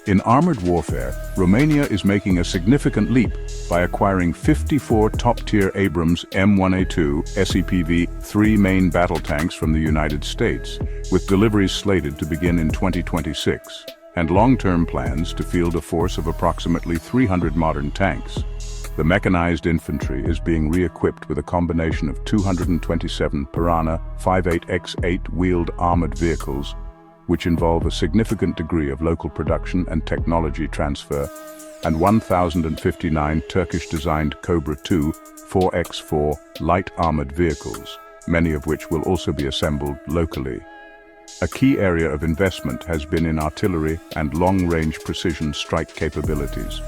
In armored warfare, Romania is making a significant leap by acquiring 54 top-tier Abrams M1A2 SEPv3 main battle tanks from the United States, with deliveries slated to begin in 2026, and long-term plans to field a force of approximately 300 modern tanks. The mechanized infantry is being re-equipped with a combination of 227 Piranha 58x8 wheeled armored vehicles, which involve a significant degree of local production and technology transfer, and 1,059 Turkish-designed Cobra II 4x4 light armored vehicles, many of which will also be assembled locally. A key area of investment has been in artillery and long-range precision strike capabilities.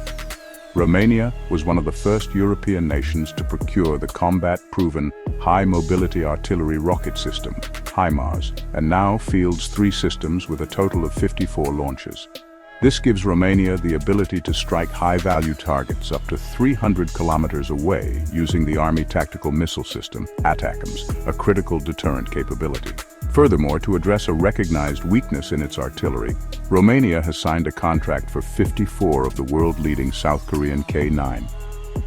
Romania was one of the first European nations to procure the combat-proven high-mobility artillery rocket system, HIMARS, and now fields 3 systems with a total of 54 launches. This gives Romania the ability to strike high-value targets up to 300 kilometers away using the Army Tactical Missile System, ATACMS, a critical deterrent capability. Furthermore, to address a recognized weakness in its artillery, Romania has signed a contract for 54 of the world-leading South Korean K9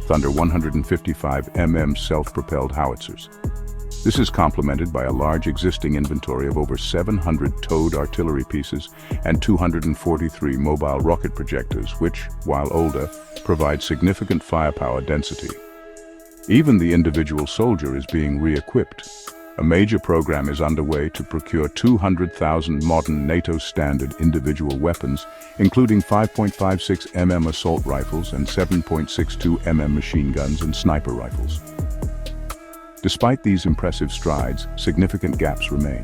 Thunder 155 mm self-propelled howitzers. This is complemented by a large existing inventory of over 700 towed artillery pieces and 243 mobile rocket projectors, which, while older, provide significant firepower density. Even the individual soldier is being re-equipped. A major program is underway to procure 200,000 modern NATO-standard individual weapons, including 5.56 mm assault rifles and 7.62 mm machine guns and sniper rifles. Despite these impressive strides, significant gaps remain.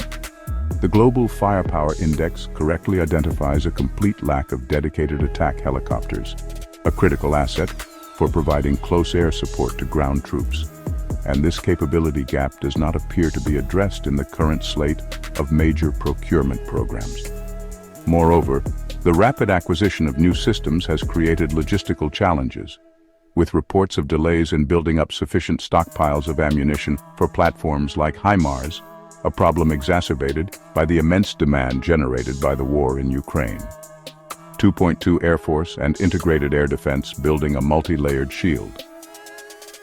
The Global Firepower Index correctly identifies a complete lack of dedicated attack helicopters, a critical asset for providing close air support to ground troops. And this capability gap does not appear to be addressed in the current slate of major procurement programs. Moreover, the rapid acquisition of new systems has created logistical challenges, with reports of delays in building up sufficient stockpiles of ammunition for platforms like HIMARS, a problem exacerbated by the immense demand generated by the war in Ukraine. 2.2 Air Force and Integrated Air Defense building a multi-layered shield.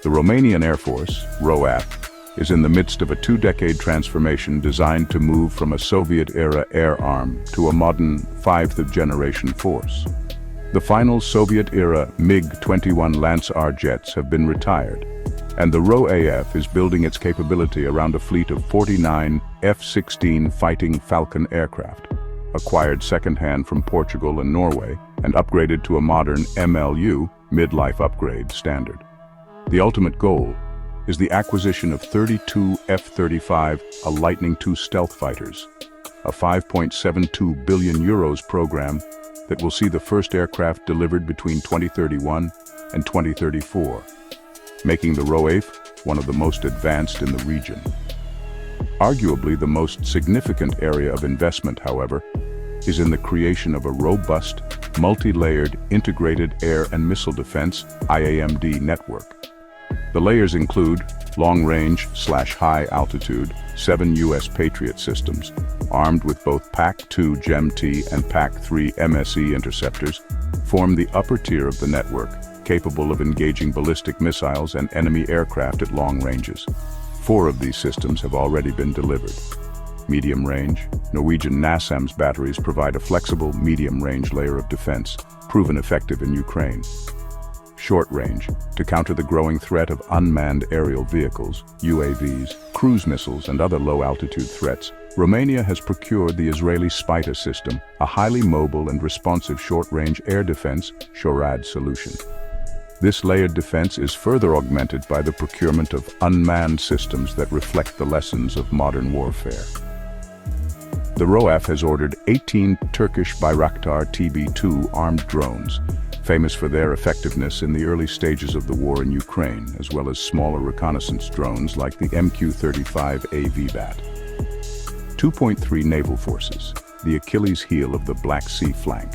The Romanian Air Force, ROAF, is in the midst of a 2-decade transformation designed to move from a Soviet-era air arm to a modern 5th-generation force. The final Soviet-era MiG-21 Lance-R jets have been retired, and the ROAF is building its capability around a fleet of 49 F-16 Fighting Falcon aircraft, acquired second-hand from Portugal and Norway and upgraded to a modern MLU, midlife upgrade, standard. The ultimate goal is the acquisition of 32 F-35A Lightning II stealth fighters, a 5.72 billion euros program that will see the first aircraft delivered between 2031 and 2034, making the ROAF one of the most advanced in the region. Arguably the most significant area of investment, however, is in the creation of a robust, multi-layered integrated air and missile defense IAMD network. The layers include long-range/high-altitude 7 US Patriot systems, armed with both PAC-2 GEM-T and PAC-3 MSE interceptors, form the upper tier of the network, capable of engaging ballistic missiles and enemy aircraft at long ranges. 4 of these systems have already been delivered. Medium-range, Norwegian NASAMS batteries provide a flexible, medium-range layer of defense, proven effective in Ukraine. Short-range, to counter the growing threat of unmanned aerial vehicles, UAVs, cruise missiles, and other low-altitude threats, Romania has procured the Israeli SPYDER system, a highly mobile and responsive short-range air defense SHORAD solution. This layered defense is further augmented by the procurement of unmanned systems that reflect the lessons of modern warfare. The ROAF has ordered 18 Turkish Bayraktar TB2 armed drones, famous for their effectiveness in the early stages of the war in Ukraine, as well as smaller reconnaissance drones like the MQ-35A V-Bat. 2.3 Naval Forces, the Achilles heel of the Black Sea flank.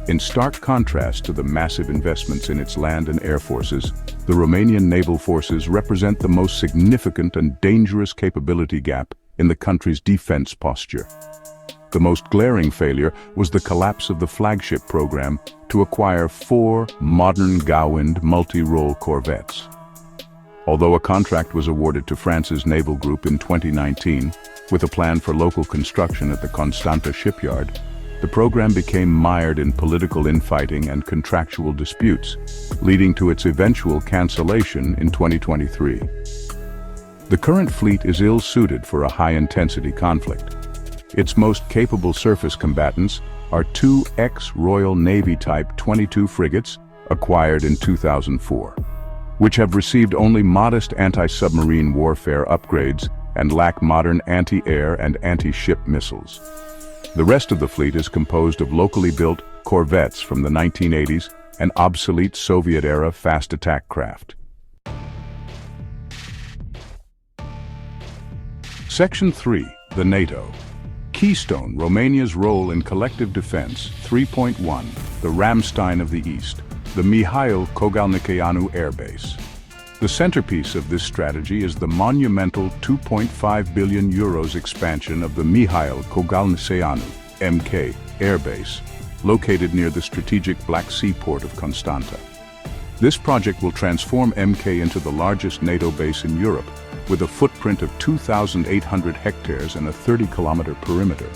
In stark contrast to the massive investments in its land and air forces, the Romanian naval forces represent the most significant and dangerous capability gap in the country's defense posture. The most glaring failure was the collapse of the flagship program to acquire 4 modern Gauwind multi-role corvettes. Although a contract was awarded to France's naval group in 2019, with a plan for local construction at the Constanta shipyard, the program became mired in political infighting and contractual disputes, leading to its eventual cancellation in 2023. The current fleet is ill-suited for a high-intensity conflict. Its most capable surface combatants are 2 ex-Royal Navy Type 22 frigates acquired in 2004, which have received only modest anti-submarine warfare upgrades and lack modern anti-air and anti-ship missiles. The rest of the fleet is composed of locally built corvettes from the 1980s and obsolete Soviet-era fast attack craft. Section 3. The NATO Keystone, Romania's role in collective defense. 3.1. The Ramstein of the East, the Mihail Cogălnicianu Air Base. The centerpiece of this strategy is the monumental €2.5 billion expansion of the Mihail Cogălnicianu (MK) Air Base, located near the strategic Black Sea port of Constanta. This project will transform MK into the largest NATO base in Europe, with a footprint of 2,800 hectares and a 30-kilometer perimeter.